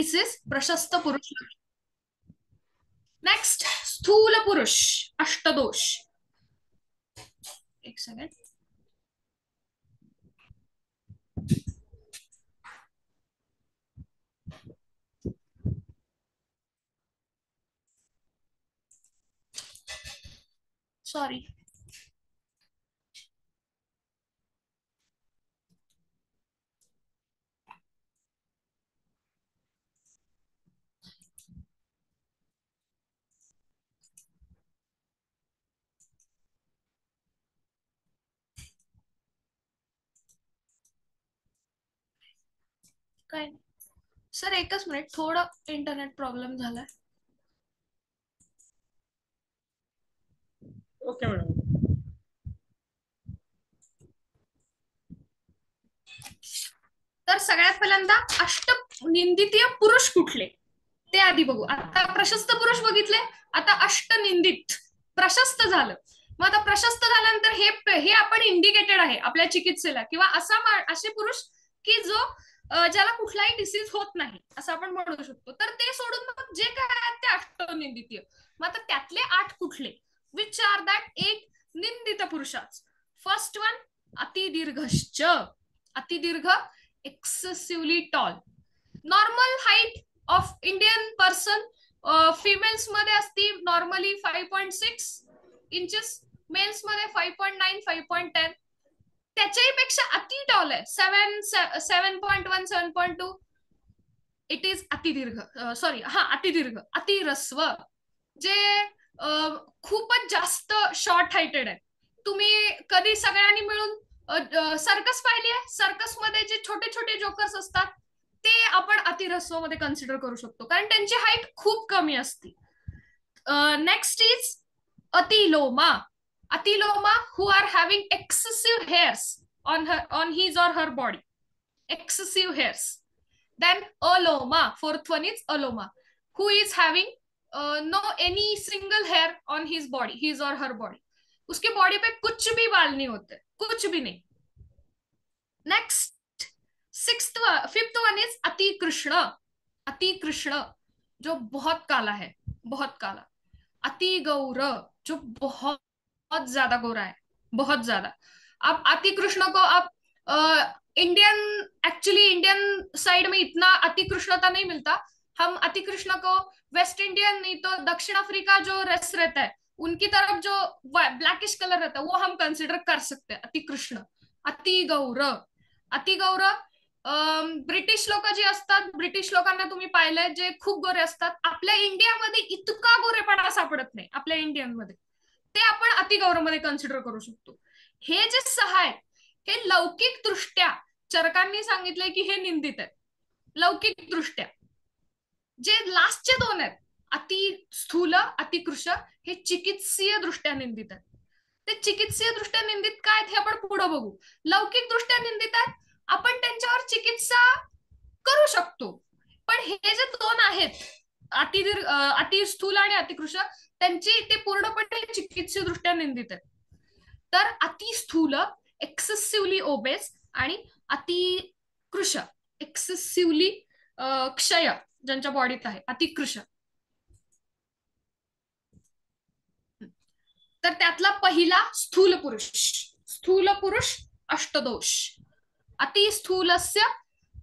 दिस is प्रशस्त पुरुष. Next स्थूल पुरुष अष्टदोष. एक सेकंड. सॉरी. काय सर एकच मिनिट, थोडं इंटरनेट प्रॉब्लेम झालाय. Okay madam. तर सगळ्यात पहिल्यांदा अष्टनिंदितीय पुरुष कुठले ते आधी बघू. आता प्रशस्त पुरुष बघितले, आता अष्टनिंदित प्रशस्त झालं. मग आता प्रशस्त झाल्यानंतर हे आपण इंडिकेटेड आहे आपल्या चिकित्सेला, किंवा असे पुरुष की जो ज्याला कुठलाही डिसीज होत नाही असं आपण म्हणू शकतो. तर ते सोडून मग जे काय आहेत ते अष्टनिंदितीय. मग आता त्यातले 8 कुठले, विच आर दॅट 8 निंदित पुरुषाच. फर्स्ट वन अतिदीर्घश्च. अतिदीर्घ, excessively tall. Normal height of Indian person females मध्ये असती नॉर्मली 5.6 इंचेस, मेल्स मध्ये 5.9 5.10. त्याच्याही पेक्षा अति टॉल आहे 7.1 7.2. It is अतिदीर्घ. सॉरी, हा अतिदीर्घ. अतिरस्व जे खूपच जास्त शॉर्ट हाइटेड आहे. तुम्ही कधी सगळ्यांनी मिळून सर्कस पाहिली आहे? सर्कस मध्ये जे छोटे छोटे जोकर्स असतात ते आपण अतिरस्व मध्ये कन्सिडर करू शकतो, कारण त्यांची हाईट खूप कमी असते. नेक्स्ट इज अतिलोमा. अतिलोमा who are having excessive hairs on his or her body. Excessive hairs. Then aloma, fourth one is aloma, who is having no any single hair on his body, his or her body. उसके body पे कुछ भी बाल नहीं होते, कुछ भी नहीं. Next fifth one is अति कृष्ण. अति कृष्ण जो बहुत काला है, बहुत काला. अति गौर जो बहुत बहुत ज्यादा गोरा है, बहुत ज्यादा. अब अति कृष्ण को आप इंडियन एक्चुअली इंडियन साइड में इतना अति कृष्णता नहीं मिलता. हम अति कृष्ण को वेस्ट इंडियन नहीं तो दक्षिण अफ्रीका जो रेस रहता है उनकी तरफ जो ब्लैकिश कलर रहता है वो हम कंसिडर कर सकते हैं अति कृष्ण. अति गौर. अति गौर ब्रिटिश लोक जे असतात, ब्रिटिश लोकांना तुम्ही पाहिलंय जे खूप गोरे असतात. आपल्या इंडियामध्ये इतका गोरेपणा सापडत नाही आपल्या इंडियनमध्ये, ते आपण अतिगौरवमध्ये कन्सिडर करू शकतो. हे जे 6 आहेत हे लौकिक दृष्ट्या चरकांनी सांगितलंय की हे निंदित आहेत लौकिक दृष्ट्या. जे लास्टचे 2 आहेत अति स्थूल, अतिकृश, हे चिकित्सीय दृष्ट्या निंदित आहेत. ते चिकित्सीय दृष्ट्या निंदित काय आहेत हे आपण पुढे बघू. लौकिक दृष्ट्या निंदित आहेत, आपण त्यांच्यावर चिकित्सा करू शकतो. पण हे जे 2 आहेत अतिस्थूल आणि अतिकृश, त्यांची ते पूर्णपणे चिकित्सीय दृष्ट्या निंदित आहेत. तर अतिस्थूल एक्सेसिव्हली ओबेस आणि अतिकृश एक्सेसिव्हली क्षय ज्यांच्या बॉडीत आहे, अतिकृश. तर त्यातला पहिला स्थूल पुरुष. स्थूल पुरुष अष्टदोष. अतिस्थूलस्य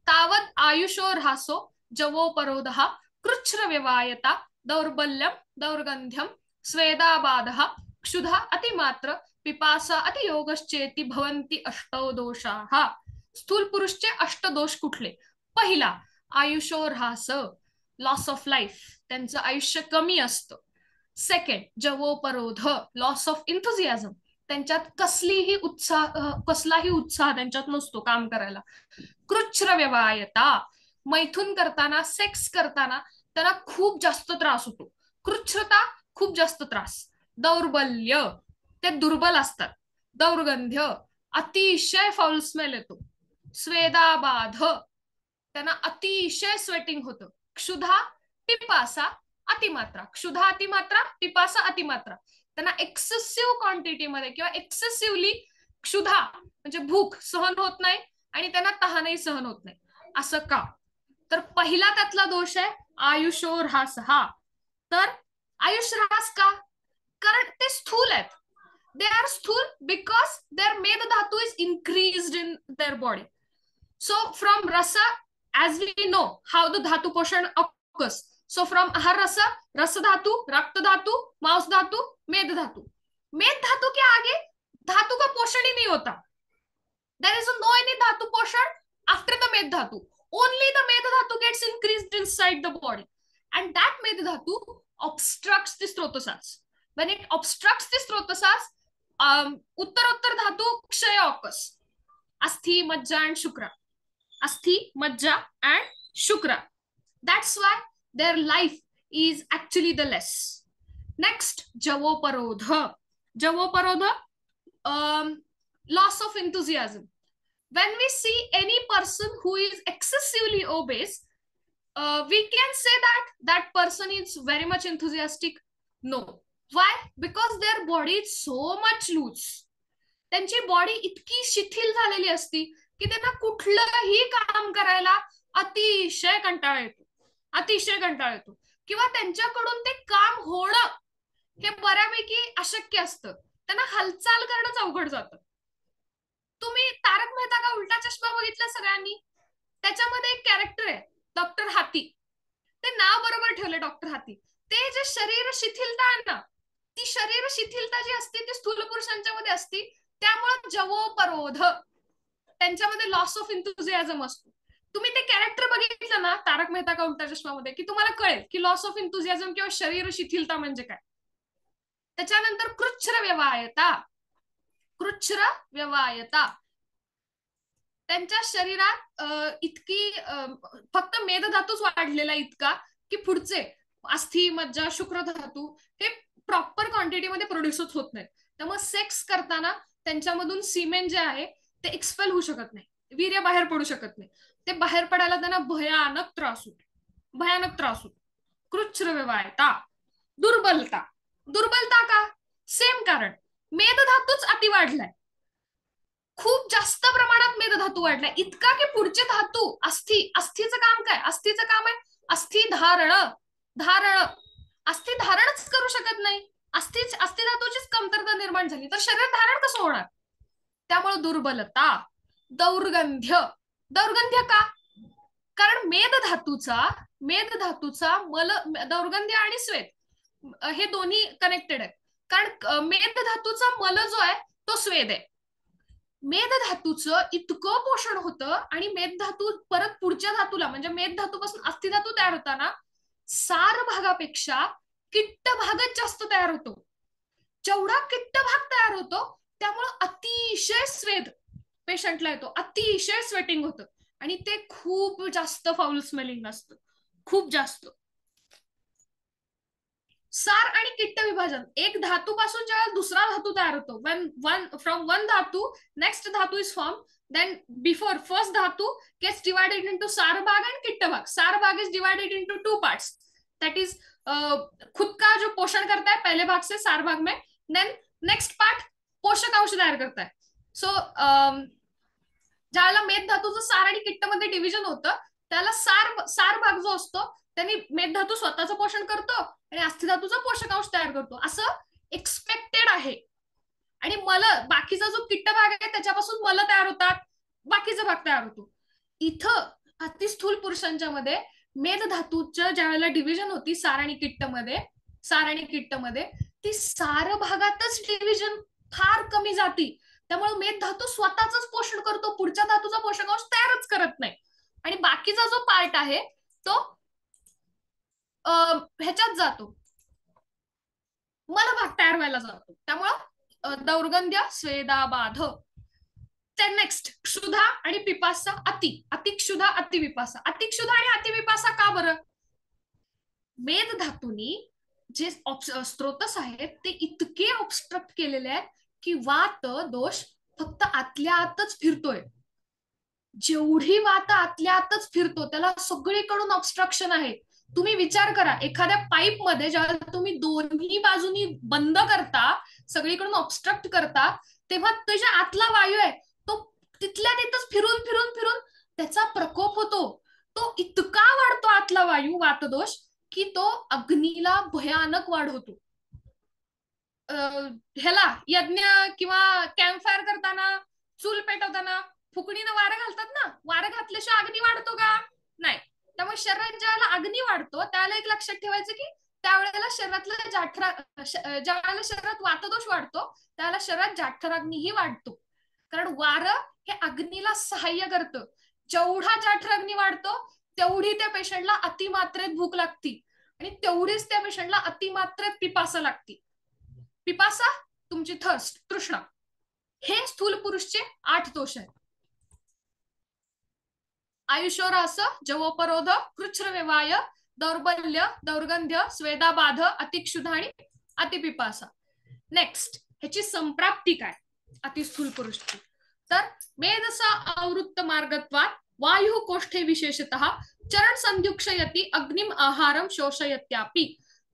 तावद आयुषोर्हासो जवोपरोधः कृच्छ्रव्यवायता दौर्बल्यम दौर्गंध्यम स्वेदाबाधः क्षुधा अतिमात्र पिपासा अतियोगश्चेति भवन्ति अष्टौ दोषाः. स्थूल पुरुषचे अष्टदोष कुठले? पहिला आयुषोर्हास, लॉस ऑफ लाईफ, त्यांचं आयुष्य कमी असतं. सेकंड जवोपरोध, लॉस ऑफ इंथुझियाझम, त्यांच्यात कसलाही उत्साह त्यांच्यात नसतो काम करायला. कृच्छ्रव्यवायता, मैथून करताना, सेक्स करताना त्यांना खूप जास्त त्रास होतो. कृच्छ्रता, खूप जास्त त्रास. दौर्बल्य, ते दुर्बल असतात. दौर्गंध्य, अतिशय फाऊल स्मेल येतो. स्वेदाबाध, त्यांना अतिशय स्वेटिंग होतं. क्षुधा, पिपासा, अतिमात्रा. क्षुधा अतिमात्रा, पिपासा अतिमात्रा. त्यांना एक्सेसिव्ह क्वांटिटीमध्ये किंवा एक्सेसिव्हली क्षुधा म्हणजे भूक सहन होत नाही आणि त्यांना तहानही सहन होत नाही. असं का? तर पहिला त्यातला दोष आहे आयुषोऱ्हास हा. तर आयुष्यह्रास का? कारण ते स्थूल आहेत. दे आर स्थूल बिकॉज देअर मेद धातू is increased in their body. So from रसा, as we know how the dhatu portion occurs, so from ahar rasa, रस धातु, रक्त धातु, मांस धातु, मेद धातु. मेद धातु के आगे धातु का पोषण ही नहीं होता. There is no any dhatu portion after the med dhatu. Only the med dhatu gets increased inside the body, and that med dhatu obstructs the srotosas. When it obstructs the srotosas, उत्तर धातु क्षय occurs. Asthi, Majja and Shukra. Asthi, Majja and Shukra. That's why their life is actually the less. Next, Javoparodha. Javoparodha, loss of enthusiasm. When we see any person who is excessively obese, we can say that that person is very much enthusiastic. No. Why? Because their body is so much loose. त्यांची body इतकी शिथिल झालेली असती की त्यांना कुठलंही काम करायला अतिशय कंटाळा येतो. अतिशय कंटाळा येतो. किंवा त्यांच्याकडून ते काम होणं हे बऱ्यापैकी अशक्य असतं. त्यांना हालचाल करणंच अवघड जातं. तुम्ही तारक मेहता का उलटा चष्मा बघितलं सगळ्यांनी? त्याच्यामध्ये एक कॅरेक्टर आहे डॉक्टर हाती. ते नाव बरोबर ठेवले डॉक्टर हाती. ते जे शरीर शिथिलता आहे ना, ती शरीर शिथिलता जी असते ती स्थूल पुरुषांच्या मध्ये असती. त्यामुळे जवोपरोध, त्यांच्यामध्ये लॉस ऑफ इंथुझियाझम असतो. तुम्ही ते कॅरेक्टर बघितलं ना तारक मेहता का उलटा चष्मा मध्ये की तुम्हाला कळेल की लॉस ऑफ इंथुझियाझम किंवा शरीर शिथिलता म्हणजे काय. त्याच्यानंतर कृच्छ्र व्यवायता. कृच्छ्र व्यवायता, त्यांच्या शरीरात इतकी फक्त मेद धातूच वाढलेला इतका की पुढचे अस्थि, मज्जा, शुक्र धातू हे प्रॉपर क्वांटिटीमध्ये प्रोड्यूसच होत नाहीत. त्यामुळे सेक्स करताना त्यांच्यामधून सीमेन जे आहे ते एक्सपेल होऊ शकत नाही, वीर्य बाहेर पडू शकत नाही. ते बाहेर पडायला त्यांना भयानक त्रास होतो. भयानक त्रास होतो. कृच्छ्र व्यवायता. दुर्बलता. दुर्बलता का? सेम कारण, मेद धातूच अति वाढलाय. खूप जास्त प्रमाणात मेद धातू वाढलाय. इतका की पुढचे धातू अस्थि, अस्थीचं काम काय? अस्थीचं काम आहे अस्थि धारण. धारण, अस्थि धारणच करू शकत नाही. अस्थि धातूचीच कमतरता निर्माण झाली तर शरीर धारण कसं होणार? त्यामुळे दुर्बलता. दौर्गंध्य. दौर्गंध्य का? कारण मेद धातूचा मल, दौर्गंध्य आणि स्वेद हे दोन्ही कनेक्टेड आहेत. कारण मेद धातूचा मल जो आहे तो स्वेद आहे. मेद धातूचं इतकं पोषण होतं आणि मेद धातू परत पुढच्या धातूला म्हणजे मेद धातूपासून अस्थि धातू तयार होताना सार भागापेक्षा किट्ट भागच जास्त तयार होतो. जेवढा किट्ट भाग तयार होतो त्यामुळे अतिशय स्वेद पेशंटला येतो, अतिशय स्वेटिंग होतं आणि ते खूप जास्त फाऊल स्मेलिंग असतं, खूप जास्त. सार आणि किट्ट विभाजन, एक धातूपासून जेव्हा दुसरा धातू तयार होतो, फ्रॉम वन धातू नेक्स्ट धातू is form, then before first dhatu gets divided into सार भाग and किट्ट भाग. सार भाग is divided into two parts, that is खुद का जो पोषण करता है पहले भाग से सार भाग में, then next part पोषक अंश तयार करता है. सो ज्याला मेद धातूचं सार आणि किट्ट मध्ये डिव्हिजन होतं त्याला सार भाग जो असतो त्यांनी मेद धातू स्वतःचं पोषण करतो आणि अस्थि धातूचा पोषक अंश तयार करतो असं एक्सपेक्टेड आहे. आणि मल, बाकीचा जो किट्ट भाग आहे त्याच्यापासून मल तयार होतात, बाकीचा भाग तयार होतो. इथं अतिस्थूल पुरुषांच्या मध्ये मेद धातूच्या ज्या वेळेला डिव्हिजन होती सार आणि किट्ट मध्ये ती सार भागातच डिव्हिजन फार कमी जाती. त्यामुळे मेद धातू स्वतःच पोषण करतो, पुढच्या धातूचा पोषक अंश तयारच करत नाही आणि बाकीचा जो पार्ट आहे तो ह्याच्यात जातो, मल भाग तयार व्हायला जातो. त्यामुळं दौर्गंध्य, स्वेदाबाध. नेक्स्ट क्षुधा आणि पिपासा. अतिक्षुधा, अतिविपासा. अतिक्षुधा आणि अतिविपासा का बरं? मेद धातूनी जे स्त्रोतस आहेत ते इतके ऑब्स्ट्रक्ट केलेले आहेत की वात दोष फक्त आतल्या आतच फिरतोय. जेवढी वात आतल्या आतच फिरतो त्याला सगळीकडून ऑब्स्ट्रक्शन आहे. तुम्ही विचार करा, एखाद्या पाईप मध्ये जेव्हा तुम्ही दोन्ही बाजूनी बंद करता, सगळीकडून ऑब्स्ट्रक्ट करता, तेव्हा त्याच्या आतला वायू आहे तो तिथल्या तिथंच फिरून फिरून फिरून त्याचा प्रकोप होतो. तो इतका वाढतो आतला वायू वातदोष की तो अग्नीला भयानक वाढवतो. ह्याला यज्ञ किंवा कॅम्पफायर करताना, चूल पेटवताना फुकणीनं वारं घालतात ना, वारं घातल्याशिवाय अग्नी वाढतो का? नाही. त्यामुळे शरीरात ज्यावेळेला अग्नी वाढतो त्यावेळेला एक लक्षात ठेवायचं की त्यावेळेला शरीरातलं ज्यावेळेला शरीरात वातदोष वाढतो त्यावेळेला शरीरात जाठराग्नीही वाढतो. कारण वारं हे अग्नीला सहाय्य करतं. जेवढा जाठराग्नी वाढतो तेवढी त्या पेशंटला अतिमात्रेत भूक लागती आणि तेवढीच त्या पेशंटला अतिमात्रेत पिपासा लागती. पिपासा तुमची थर्स्ट, तृष्णा. हे स्थूल पुरुषचे 8 दोष आहेत. आयुष्योरास, जवोपरोध, कृच्छ्रविवाय, दौर्बल्य, दौर्गंध्य, स्वेदाबाध, अतिक्षुधा आणि अतिपिपासा. नेक्स्ट, ह्याची संप्राप्ती काय अतिस्थूल पुरुषची? तर मेधस आवृत्त मार्गत्वात वायु कोष्ठे विशेषतः चरण संध्युक्षयति अग्निम आहारम शोषयत्यापि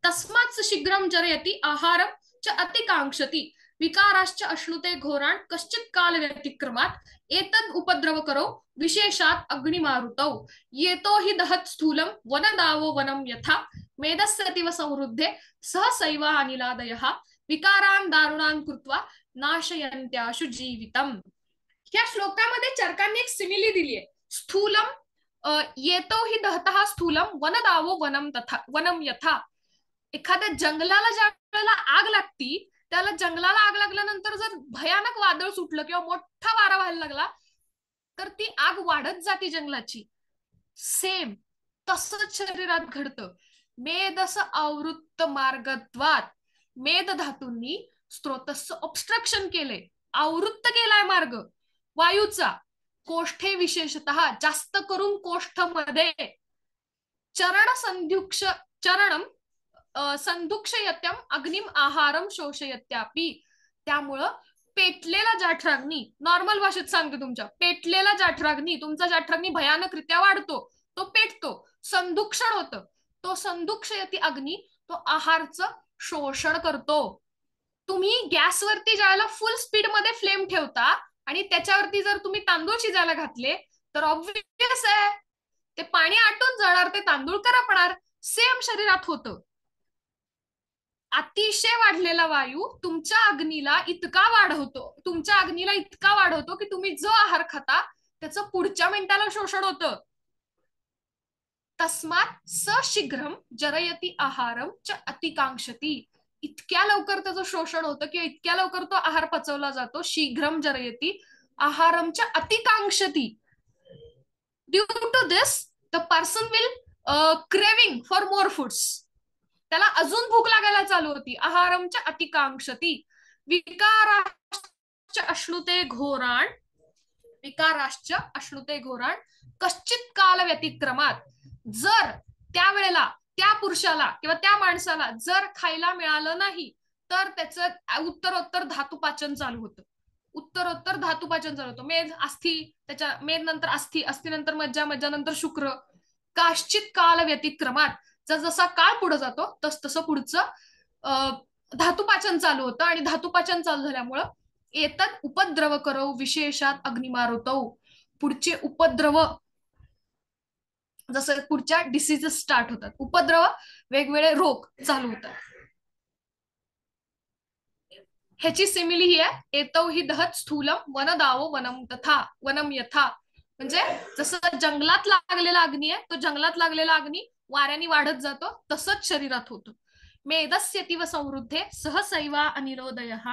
तस्मात् शीघ्रं जरयति आहारम च अतिकांक्षति विकाराश्च अश्नुते घोरान् कश्चित् काल व्यतिक्रमात् एतद् उपद्रव करो विशेषात् अग्निमारुतौ येतो हि दहत् स्थूलं वनदावो वनं यथा मेधस्यतिव संवृद्धे सहसैव अनिलादयः विकारान् दारुणान् कृत्वा नाशयन्त्याशु जीवितम्. ह्या श्लोकामध्ये चरकांनी एक सिमिली दिली आहे. स्थूलम येतो हि दहतः स्थूलम वनदावो वनं तथा वनं यथा. एखाद्या जंगलाला ज्या वेळेला आग लागती त्याला जंगलाला आग लागल्यानंतर जर भयानक वादळ सुटलं किंवा मोठा वारा व्हायला लागला तर ती आग वाढत जाते जंगलाची. सेम तसंच शरीरात घडतं. मेधस आवृत्त मार्गत्वात मेध धातूंनी स्त्रोतस्स ऑब्स्ट्रक्शन केले, आवृत्त केलाय मार्ग वायूचा. कोष्ठे विशेषतः जास्त करून कोष्ठमध्ये चरण संध्युक्ष चरणम संधुक्षयत्यम अग्निम आहारम शोषयत्यापि. त्यामुळं पेटलेला जाठराग्नी, नॉर्मल भाषेत सांगते तुमच्या, पेटलेला जाठराग्नी, तुमचा जाठराग्नी भयानकरित्या वाढतो, तो पेटतो, संधुक्षण होतं. तो संधुक्षयती अग्नी तो आहारचं शोषण करतो. तुम्ही गॅसवरती ज्यावेळेला फुल स्पीड मध्ये फ्लेम ठेवता आणि त्याच्यावरती जर तुम्ही तांदूळ शिजायला घातले तर ऑब्व्हियस आहे ते पाणी आटून जाणार, ते तांदूळ करपणार. सेम शरीरात होतं. अतिशय वाढलेला वायू तुमच्या अग्नीला इतका वाढवतो की तुम्ही जो आहार खाता त्याचं पुढच्या मिनिटाला शोषण होतं. तस्मात सशीघ्रम जरयती आहारम च अतिकांक्षती. इतक्या लवकर त्याचं शोषण होतं किंवा इतक्या लवकर तो आहार पचवला जातो. शीघ्रम जरयती आहारम च अतिकांक्षती. Due to this the person will craving for more foods. त्याला अजून भूक लागायला चालू होती. आहारमच्या अतिकांक्षती. विकाराश्च अश्नुते घोराण, विकाराश्च अश्नुते घोराण कश्चित काल व्यतिक्रमात. जर त्यावेळेला त्या पुरुषाला किंवा त्या माणसाला जर खायला मिळालं नाही तर त्याचं उत्तरोत्तर धातुपाचन चालू होतं. उत्तरोत्तर धातुपाचन चालू होतं. मेध अस्थि, त्याच्या मेध नंतर अस्थि, अस्थि नंतर मज्जा, मज्जा नंतर शुक्र. काश्चित काल व्यतिक्रमात जसा काळ पुढे जातो तस तसं पुढचं धातुपाचन चालू होतं आणि धातुपाचन चालू झाल्यामुळं एतद उपद्रव करो विशेषात अग्निमारुतौ. पुढचे उपद्रव जसं पुढच्या डिसीजेस स्टार्ट होतात, उपद्रव वेगवेगळे रोग चालू होतात. ह्याची सिमिली ही आहे, एतौ हि दहत स्थूलम वनदावो वनम तथा वनम यथा. म्हणजे जसं जंगलात लागलेला अग्नी आहे तो जंगलात लागलेला अग्नी वाऱ्याने वाढत जातो तसंच शरीरात होतं. मेधस्यतीव संवृद्धे सहसैवा अनिलोदयः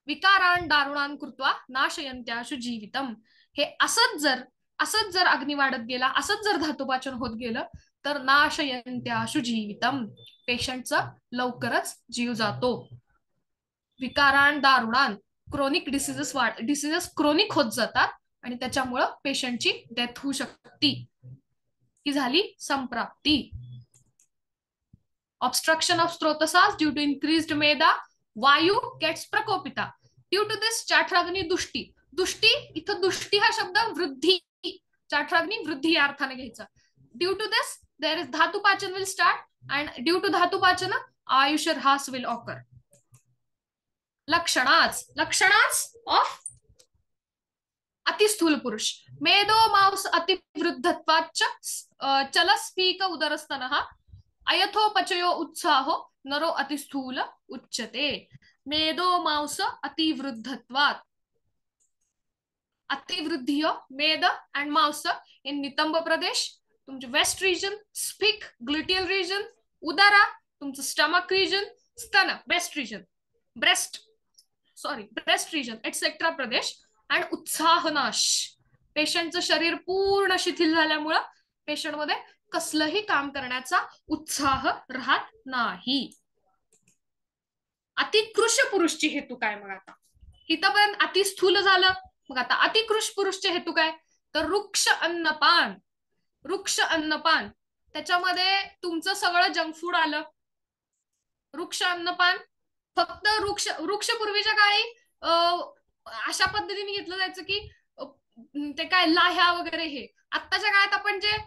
विकारान् दारुणान् कृत्वा नाशयन्त्याशु जीवितम. हे असंच जर अग्नी वाढत गेला, असंच जर धातुपाचन होत गेलं तर नाशयन्त्याशु जीवितम, पेशंटचं लवकरच जीव जातो. विकारान् दारुणान्, क्रोनिक डिसीजेस क्रोनिक होत जातात आणि त्याच्यामुळं पेशंटची डेथ होऊ शकते. ही झाली संप्राप्ती. ऑब्स्ट्रक्शन ऑफ स्त्रोतसास ड्यू टू इन्क्रीज्ड मेधा, वायू गेट्स प्रकोपिता. ड्यू टू दिस जाठराग्नी दुष्टी. दुष्टी, इथं दुष्टी हा शब्द वृद्धी, जाठराग्नी वृद्धी या अर्थाने घ्यायचा. Due to this there is धातुपाचन will start and due to धातुपाचन आयुष ह्रास विल ऑकर. लक्षणाच ऑफ अतिस्थूल पुरुष. मेदो मांस अतिवृद्धत्वाच्च चलस्फीक उदरस्तनः अयथोपचयो उत्साहो नरो अतिस्थूल उच्यते. मेदो मांस अतिवृद्धत्वात्. अतिवृद्धी मेद अँड मांस इन नितंब प्रदेश, तुमचे वेस्ट रिजन, स्फिक ग्लुटियल रिजन, उदरा तुमचं स्टमक रिजन, स्तन waist region, breast region etcetera प्रदेश, आणि उत्साहनाश. पेशंटचं शरीर पूर्ण शिथिल झाल्यामुळं पेशंटमध्ये कसलंही काम करण्याचा उत्साह राहत नाही. अतिकृश पुरुषची हेतू काय मग आता? इथपर्यंत अतिस्थूल झालं. मग आता अतिकृश पुरुषचे हेतू काय? तर वृक्ष अन्नपान. वृक्ष अन्नपान त्याच्यामध्ये तुमचं सगळं जंक फूड आलं. वृक्ष अन्नपान फक्त वृक्ष पूर्वीच्या काळी अशा पद्धतीने घेतलं जायचं की ते काय लाह्या वगैरे. हे आत्ताच्या काळात आपण जे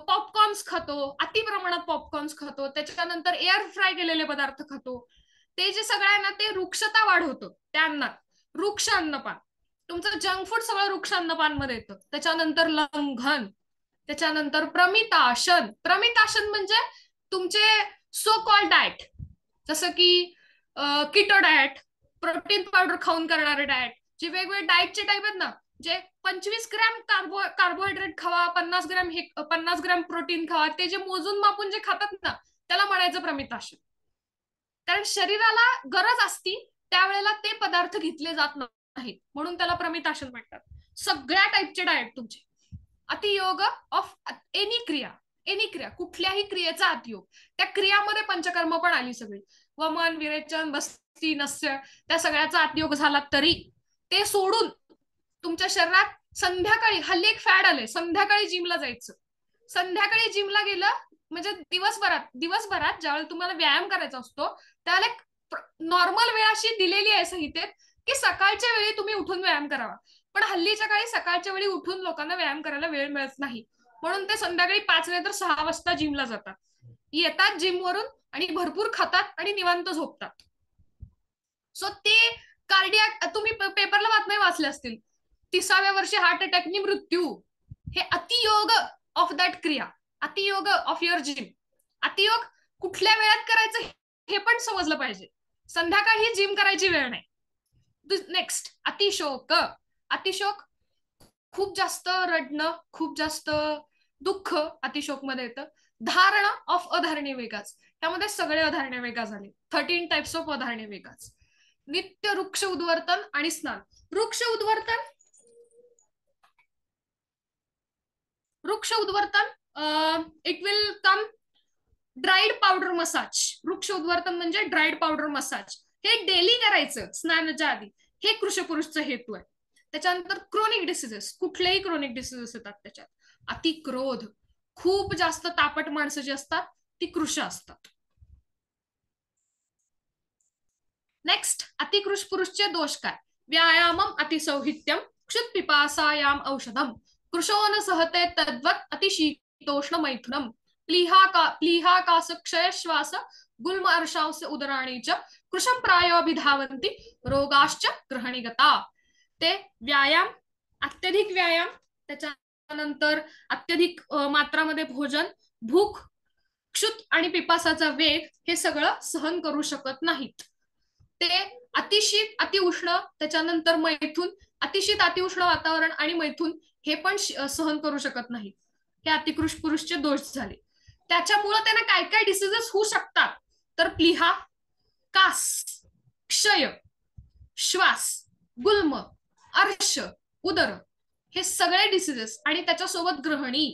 पॉपकॉर्न्स खातो, अति प्रमाणात पॉपकॉर्न्स खातो, त्याच्यानंतर एअर फ्राय केलेले पदार्थ खातो, ते जे सगळं आहे ना ते वृक्षता वाढवतं त्या अन्नात. वृक्ष अन्नपान तुमचं जंक फूड सगळं वृक्ष अन्नपान मध्ये येतं. त्याच्यानंतर लंघन, त्याच्यानंतर प्रमिताशन. प्रमिताशन म्हणजे तुमचे सो कॉल डाएट, जसं की किटो डाएट, प्रोटीन पावडर खाऊन करणारे डाएट, जे वेगवेगळे डाएटचे टाईप आहेत ना, जे 25 ग्रॅम कार्बोहायड्रेट खावा, 50 ग्रॅम प्रोटीन खावा, ते जे मोजून मापून जे खातात ना त्याला म्हणायचं प्रमिताशन. कारण शरीराला गरज असती त्यावेळेला ते पदार्थ घेतले जात नाहीत म्हणून त्याला प्रमिताशन म्हणतात. सगळ्या टाईपचे डाएट तुमचे. अतियोग ऑफ एनी क्रिया, कुठल्याही क्रियेचा अतियोग. त्या क्रियामध्ये पंचकर्म पण आली सगळी. वमन, विरेचन, बस्ती, नस्य, त्या सगळ्याचा अतियोग झाला तरी ते सोडून तुमच्या शरीरात संध्याकाळी, हल्ली एक फॅड आले, संध्याकाळी जिमला जायचं. संध्याकाळी जिमला गेलं म्हणजे दिवसभरात ज्यावेळेला तुम्हाला व्यायाम करायचा असतो त्याला एक नॉर्मल वेळ अशी दिलेली आहे संहितेत की सकाळच्या वेळी तुम्ही उठून व्यायाम करावा. पण हल्लीच्या काळी सकाळच्या वेळी उठून लोकांना व्यायाम करायला वेळ मिळत नाही म्हणून ते संध्याकाळी 5 नाही तर 6 वाजता जिमला जातात. येतात जिमवरून आणि भरपूर खातात आणि निवांत झोपतात. सो ते कार्डियाक, तुम्ही पेपरला बातम्या वाचल्या असतील, 30व्या वर्षी हार्ट अटॅकनी मृत्यू. हे अतियोग ऑफ दॅट क्रिया, अतियोग ऑफ युअर जिम. अतियोग कुठल्या वेळात करायचं हे पण समजलं पाहिजे. संध्याकाळी जिम करायची वेळ नाही. नेक्स्ट अतिशोक. अतिशोक खूप जास्त रडणं, खूप जास्त दुःख अतिशोक मध्ये येतं. धारण ऑफ अधारणे वेगाच, त्यामध्ये सगळे अधारणे वेगा झाले. 13 टाइप्स ऑफ अधारणे वेगाच. नित्य वृक्ष उद्वर्तन आणि स्नान. वृक्ष उद्वर्तन it will come dried powder massage. वृक्ष उद्वर्तन म्हणजे ड्राईड पावडर मसाज. हे डेली करायचं स्नानाच्या आधी. हे कृशपुरुषचा हेतू आहे. त्याच्यानंतर क्रोनिक डिसीजेस, कुठलेही क्रोनिक डिसीजेस येतात त्याच्यात. अतिक्रोध, खूप जास्त तापट माणसं जी असतात ती कृश असतात. नेक्स्ट अतिकृश पुरुषचे दोष काय? व्यायामम अतिसौहित्यम क्षुत पिपासायाम औषधम कृशो न सहते तद्वत अतिशीतोष्ण मैथुनम प्लीहा क्षय श्वास गुल्म अर्शांस उदराणी च कृशम प्रायोभिधावंती रोगाश्च ग्रहणीगता. ते व्यायाम, अत्यधिक व्यायाम, त्याच्यानंतर अत्यधिक मात्रामध्ये भोजन, भूक, क्षुत आणि पिपासाचा वेग हे सगळं सहन करू शकत नाहीत. ते अतिशीत, अतिउष्ण, त्याच्यानंतर मैथून, अतिशीत अतिउष्ण वातावरण आणि मैथून हे पण सहन करू शकत नाही. हे अतिकृश पुरुषचे दोष झाले. त्याच्यामुळे त्यांना काय काय डिसीजेस होऊ शकतात तर प्लीहा, कास, क्षय, श्वास, गुल्म, अर्श, उदर हे सगळे डिसीजेस आणि त्याच्यासोबत ग्रहणी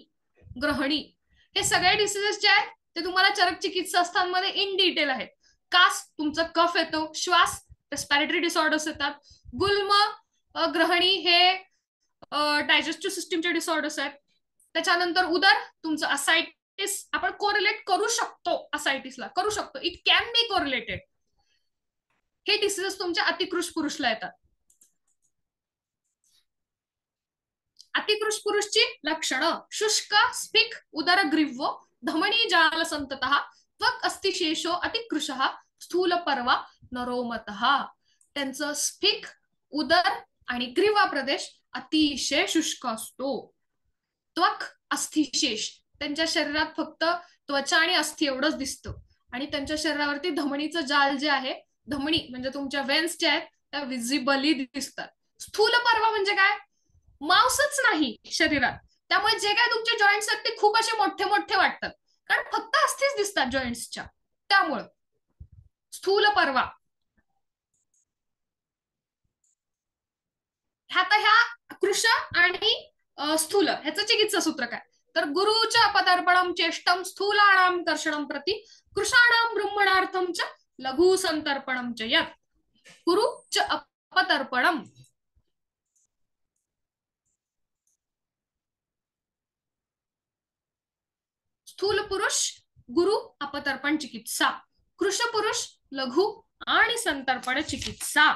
हे सगळे डिसीजेस जे आहेत ते तुम्हाला चरक चिकित्सास्थांमध्ये इन डिटेल आहेत. कास तुमचा कफ येतो, श्वास रेस्पिरेटरी डिसऑर्डर्स येतात, गुल्म ग्रहणी हे डायजेस्टिव्ह सिस्टीमचे डिसऑर्डर्स आहेत. त्याच्यानंतर उदर तुमचं असायटिस, आपण कोरिलेट करू शकतो, असायटिसला करू शकतो, इट कॅन बी कोरिलेटेड. हे डिसीजेस तुमच्या अतिकृश पुरुषला येतात. अतिकृश पुरुषची लक्षणं: शुष्क, स्फिक, उदरग्रीवो, धमनी जाल संततः, त्वक अस्तिशेषो अतिकृशः, स्थूल परवा नरोमतः. त्यांचं स्फिक, उदर आणि ग्रीवा प्रदेश अतिशय शुष्क असतो. त्वक अस्थिशेष, त्यांच्या शरीरात फक्त त्वचा आणि अस्थि एवढंच दिसतं. आणि त्यांच्या शरीरावरती धमनीचं जाल जे आहे, धमनी म्हणजे तुमच्या वेन्स जे आहेत त्या विजिबली दिसतात. स्थूल पर्वा म्हणजे काय, मांसच नाही शरीरात, त्यामुळे जे काय तुमचे जॉईंट्स आहेत ते खूप असे मोठे मोठे वाटतात, कारण फक्त अस्थिच दिसतात जॉईंट्सच्या. त्यामुळं स्थूल पर्वा. आता ह्या कृश आणि स्थूल ह्याचं चिकित्सा सूत्र काय, तर गुरुच अपतर्पणम चेष्टम स्थूलाणाम कर्षणम प्रति कृषाणाम ब्रह्मणार्थम च लघु संतर्पणम च यत्. गुरुच अपतर्पणम, स्थूल पुरुष गुरु अपतर्पण चिकित्सा, कृश पुरुष लघु आणि संतर्पण चिकित्सा.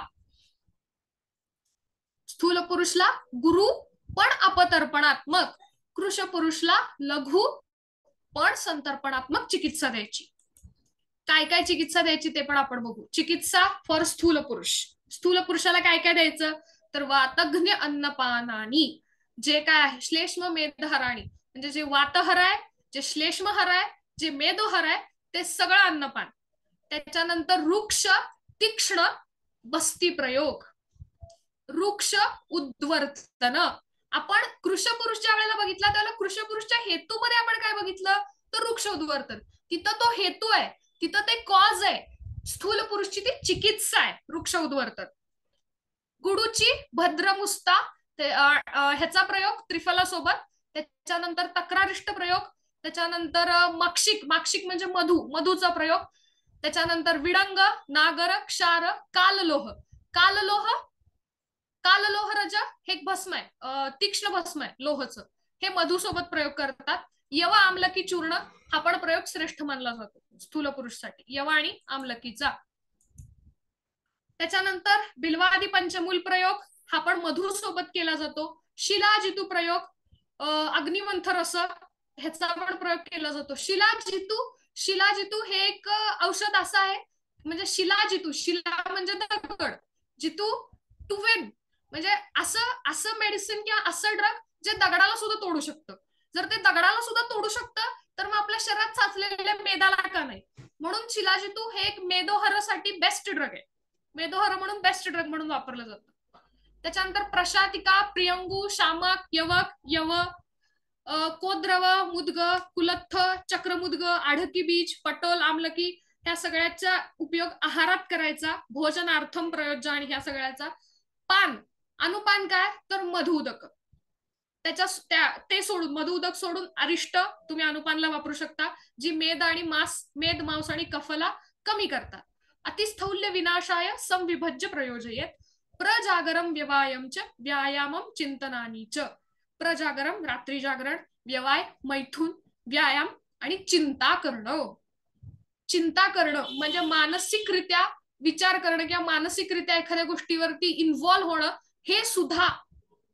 स्थूल पुरुषला गुरु पण अपतर्पणात्मक, कृश पुरुषला लघु पण संतर्पणात्मक चिकित्सा द्यायची. काय काय चिकित्सा द्यायची ते पण आपण बघू. चिकित्सा फॉर स्थूल पुरुष. स्थूल पुरुषाला काय काय द्यायचं, तर वातघ्न अन्नपानानी, जे काय आहे श्लेष्म मेदहराणी, म्हणजे जे वातहर आहे, जे श्लेष्महर आहे, जे मेदोहर आहे, ते सगळं अन्नपान. त्याच्यानंतर वृक्ष तीक्ष्ण बस्ती प्रयोग, वृक्ष उद्वर्तन. आपण कृशपुरुष ज्या वेळेला बघितला त्याला कृशपुरुषच्या हेतूमध्ये आपण काय बघितलं, तर वृक्ष उद्वर्तन. तिथं तो हेतू आहे, तिथं ते कॉज आहे. स्थूल पुरुषची ती चिकित्सा आहे, वृक्ष उद्वर्तन. गुडूची भद्रमुस्ता, ह्याचा प्रयोग त्रिफलासोबत. त्याच्यानंतर तक्रारिष्ट प्रयोग. त्याच्यानंतर माक्षिक, माक्षिक म्हणजे मधु, मधूचा प्रयोग. त्याच्यानंतर विडंग, नागर, क्षार, काललोह. काललोह, काललोह रज हे एक भस्म आहे, तीक्ष्ण भस्म आहे लोहचं, हे मधुसोबत प्रयोग करतात. यव आमलकी चूर्ण हा पण प्रयोग श्रेष्ठ मानला जातो स्थूल पुरुषसाठी, यव आणि आमलकीचा. त्याच्यानंतर बिल्वादी पंचमूल प्रयोग हा पण मधु सोबत केला जातो. शिलाजितू प्रयोग, अग्निमंथ रस ह्याचा पण प्रयोग केला जातो. शिलाजितू, शिलाजितू हे एक औषध असं आहे, म्हणजे शिलाजितू, शिला म्हणजे दगड, जितू टू विन, म्हणजे असं असं मेडिसिन किंवा असं ड्रग जे दगडाला सुद्धा तोडू शकतं. जर ते दगडाला सुद्धा तोडू शकतं तर मग आपल्या शरीरात साचलेल्या मेदाला का नाही. म्हणून शिलाजितू हे एक मेदोहरासाठी बेस्ट ड्रग आहे, मेदोहर म्हणून बेस्ट ड्रग म्हणून वापरलं जातं. त्याच्यानंतर प्रशातिका, प्रियंगू, शामक, यवक, यव, कोद्रव, मुदग, कुलत्थ, चक्रमुदग, आढकी बीज, पटोल, आमलकी ह्या सगळ्याचा उपयोग आहारात करायचा, भोजनार्थम प्रयोज्य आणि ह्या सगळ्याचा. पान, अनुपान काय, तर मधुउदक. ते सोडून, मधुउदक सोडून अरिष्ट तुम्ही अनुपानला वापरू शकता, जी मेद आणि मेद, मांस आणि कफला कमी करतात. अतिस्थौल्य विनाशाय संविभज्य प्रयोजयेत. प्रजागरम व्यवायम च व्यायामम चिंतनानी च. प्रजागरम रात्री जागरण, व्यवाय मैथून, व्यायाम आणि चिंता करणं. चिंता करणं म्हणजे मानसिकरित्या विचार करणं किंवा मानसिकरित्या एखाद्या गोष्टीवरती इन्व्हॉल्व्ह होणं, हे सुद्धा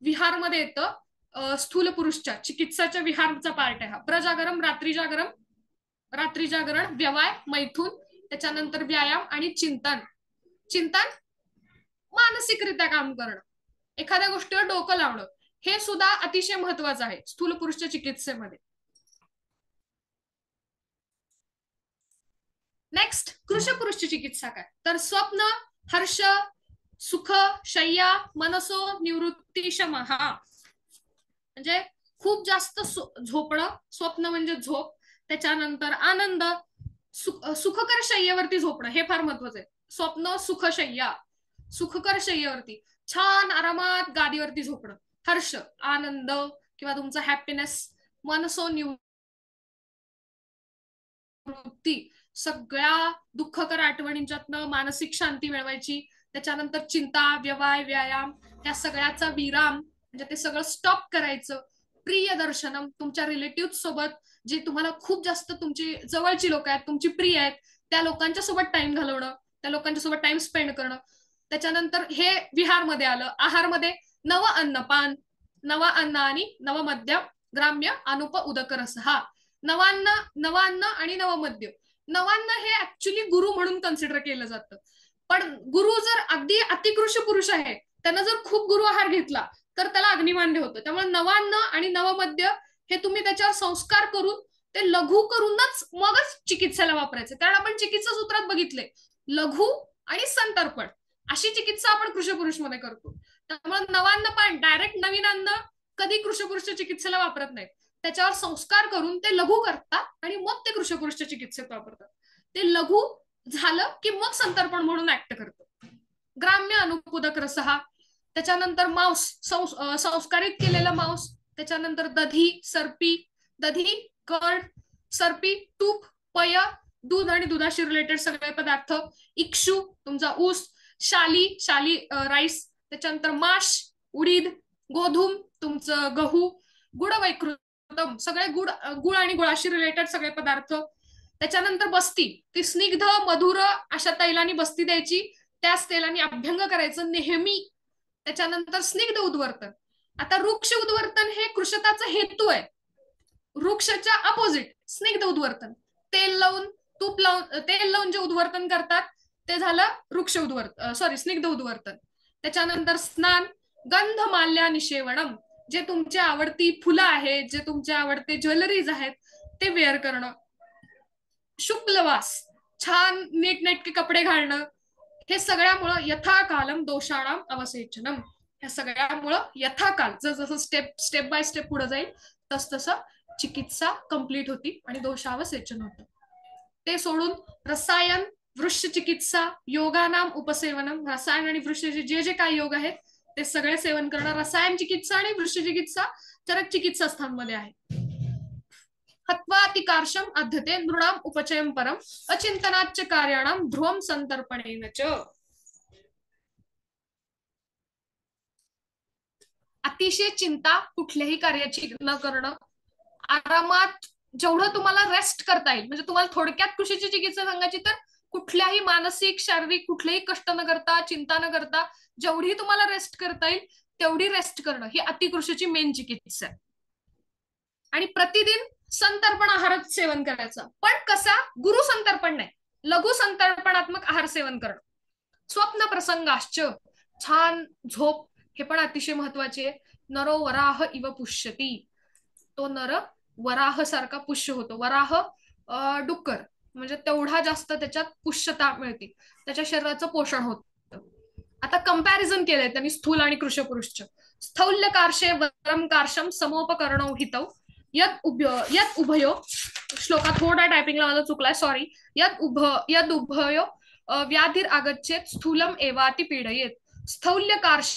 विहारमध्ये येतं. स्थूल पुरुषच्या चिकित्साच्या विहारचा पार्ट आहे हा. प्रजागरम रात्री जागरण, रात्री जागरण, व्यवाय मैथून, त्याच्यानंतर व्यायाम आणि चिंतन. चिंतन मानसिकरित्या काम करणं, एखाद्या गोष्टीवर डोकं लावणं, हे सुद्धा अतिशय महत्वाचं आहे स्थूल पुरुषच्या चिकित्सेमध्ये. नेक्स्ट, कृश पुरुषची चिकित्सा काय, तर स्वप्न, हर्ष, सुख, शय्या, मनसो निवृत्ती शमहा, म्हणजे खूप जास्त झोपणं, स्वप्न म्हणजे झोप, त्याच्यानंतर आनंद, सुखकर शय्येवरती झोपणं, हे फार महत्वाचं आहे. स्वप्न, सुख, शय्या, सुखकर शय्येवरती छान आरामात गादीवरती झोपणं, हर्ष, आनंद किंवा तुमचा हॅपीनेस, मनसो निवृत्ती, सगळ्या दुःखकर आठवणींच्यातनं मानसिक शांती मिळवायची. त्याच्यानंतर चिंता, व्यवाय, व्यायाम या सगळ्याचा विराम, म्हणजे ते सगळं स्टॉप करायचं. प्रिय दर्शनम, तुमच्या रिलेटिव्ह सोबत, जे तुम्हाला खूप जास्त तुमची जवळची लोक आहेत, तुमची प्रिय आहेत, त्या लोकांच्या सोबत टाइम घालवणं, त्या लोकांच्या सोबत टाइम स्पेंड करणं. त्याच्यानंतर हे विहारमध्ये आलं. आहारमध्ये नव अन्नपान, नवा अन्न आणि नवमद्य, ग्राम्य, अनुप, उदक रस. हा नवान्न, नवान्न आणि नवमद्य. नवान्न हे ऍक्च्युली गुरु म्हणून कन्सिडर केलं जातं, पण गुरु जर अगदी अतिकृश पुरुष आहे, त्यानं जर खूप गुरु आहार घेतला तर त्याला अग्निमान्य होतं. त्यामुळे नवान्न आणि नवमध्य हे तुम्ही त्याच्यावर संस्कार करून ते लघु करूनच मगच चिकित्सेला वापरायचे. कारण आपण चिकित्सा सूत्रात बघितले लघु आणि संतर्पण अशी चिकित्सा आपण कृशपुरुष मध्ये करतो. त्यामुळे नवान्न पण डायरेक्ट नवीन अन्न कधी कृशपुरुष चिकित्सेला वापरत नाहीत. त्याच्यावर संस्कार करून ते लघु करतात आणि मग ते कृशपुरुषच्या चिकित्सेत वापरतात. ते लघु झालं की मग संतर्पण म्हणून ऍक्ट करतं. ग्राम्य अनुपुदक रसहा, त्याच्यानंतर मांस, संस्कारित केलेलं मांस, त्याच्यानंतर दधी, सर्पी, दधी, कर्ड, सर्पी, तूप, पय, दूध आणि दुधाशी रिलेटेड सगळे पदार्थ, इक्षू तुमचा ऊस, शाली, शाली राईस, त्याच्यानंतर माश, उडीद, गोधूम तुमचं गहू, गुड वैकृतम सगळे गुळ आणि गुळाशी रिलेटेड सगळे पदार्थ, त्याच्यानंतर बस्ती, ती स्निग्ध मधुर अशा तैलानी बस्ती द्यायची, त्याच तेलाने अभ्यंग करायचं नेहमी. त्याच्यानंतर स्निग्ध उद्वर्तन. आता वृक्ष उद्वर्तन हे कृशताचा हेतू आहे. वृक्षाच्या अपोजिट स्निग्ध उद्वर्तन, तेल लावून तूप लावून तेल लावून जे उद्वर्तन करतात ते झालं वृक्ष उद्वर्तन, सॉरी स्निग्ध उद्वर्तन. त्याच्यानंतर स्नान, गंध माल्या निषेवणम, जे तुमची आवडती फुलं आहेत, जे तुमचे आवडते ज्वेलरीज आहेत ते वेअर करणं. शुक्लवास, छान नीटनेटके कपडे घालणं. हे सगळ्यामुळं यथाकालम दोषाणाम अवसेचनम, ह्या सगळ्यामुळं यथाकाल जसं स्टेप बाय स्टेप पुढे जाईल तस तसं चिकित्सा कंप्लीट होती आणि दोषावसेचन होतं. ते सोडून रसायन, वृक्ष चिकित्सा, योगानाम उपसेवनम, रसायन आणि वृक्षाचे जे जे काही योग आहेत ते सगळे सेवन करणं. रसायन चिकित्सा आणि वृक्ष चिकित्सा चरक चिकित्सा स्थानमध्ये आहे. हत्वातिकार्षम अध्यते नृणाम उपचयम परम अचिंतनाच्च कार्याणाम ध्रुवम संतर्पणेन च. अतिशय चिंता कुठल्याही कार्याची न करणं, आरामात जेवढं तुम्हाला रेस्ट करता येईल, म्हणजे तुम्हाला थोडक्यात कृषीची चिकित्सा सांगायची तर कुठल्याही मानसिक शारीरिक कुठलेही कष्ट न करता, चिंता न करता जेवढी तुम्हाला रेस्ट करता येईल तेवढी रेस्ट करणं ही अतिकृषीची मेन चिकित्सा आहे. आणि प्रतिदिन संतर्पण आहारच सेवन करायचं, पण कसा, गुरु संतर्पण नाही, लघु संतर्पणात्मक आहार सेवन करणं. स्वप्न प्रसंगाश्च, छान झोप हे पण अतिशय महत्वाचे आहे. नरो वराह इव पुष्यती, तो नर वराह सारखा पुष्य होतो. वराह डुक्कर म्हणजे तेवढा जास्त त्याच्यात पुष्यता मिळते, त्याच्या शरीराचं पोषण होतं. आता कंपॅरिझन केलंय त्यांनी स्थूल आणि कृशपुरुषचं. स्थौल्य कार्शे वरम कार्शम समोपकरणौ हितौ यद उभयो, श्लोका थोडा टायपिंगला माझा चुकलाय सॉरी, यद उभयो व्याधीर आगच्छेत स्थूलम एवाति पीडयेत स्थौल्य कार्श